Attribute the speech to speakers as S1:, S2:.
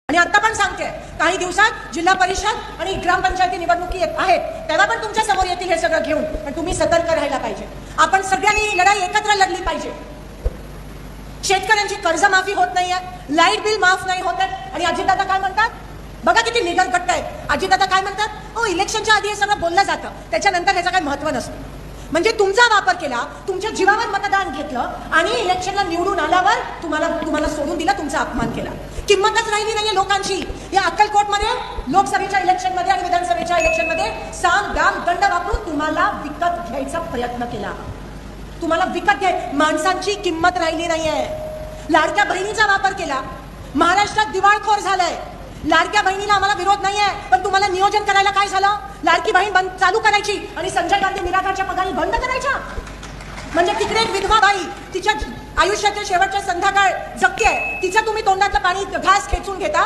S1: आणि आता पण सांगते, काही दिवसात जिल्हा परिषद आणि ग्रामपंचायती निवडणुकी आहेत, तेव्हा पण तुमच्या समोर येतील हे सगळं घेऊन. पण तुम्ही सतर्क राहायला पाहिजे. आपण सगळ्यांनी लढाई एकत्र लढली पाहिजे. शेतकऱ्यांची कर्जमाफी होत नाहीये, लाईट बिल माफ नाही होत आहे. आणि अजितदादा काय म्हणतात बघा, किती लिगल कट्ट आहे. अजितदादा काय म्हणतात, हो इलेक्शनच्या आधी हे सगळं बोललं जातं, त्याच्यानंतर ह्याचं काही महत्व नसतं. म्हणजे तुमचा वापर केला, तुमच्या जीवावर मतदान घेतलं आणि इलेक्शनला निवडून आल्यावर तुम्हाला सोडून दिला, तुमचा अपमान केला. किंमतच राहिली नाहीये लोकांची. या अक्कलकोटमध्ये लोकसभेच्या इलेक्शनमध्ये आणि विधानसभेच्या इलेक्शनमध्ये साम दाम दंड वापरून तुम्हाला विकत घ्यायचा प्रयत्न केला. तुम्हाला विकत माणसांची किंमत राहिली नाहीये. लाडक्या बहिणीचा वापर केला. महाराष्ट्रात दिवाळखोर झालंय. लाडक्या बहिणीला आम्हाला विरोध नाहीये, पण तुम्हाला नियोजन करायला काय झालं? लाडकी बहीण बंद चालू करायची आणि संजय गांधी निराधारच्या पगारी बंद करायच्या. म्हणजे तिकडे एक विधवा बाई तिच्या आयुष्याच्या शेवटच्या संध्याकाळ जगतेय, तिच्या तुम्ही तोंडातलं पाणी घास खेचून घेता.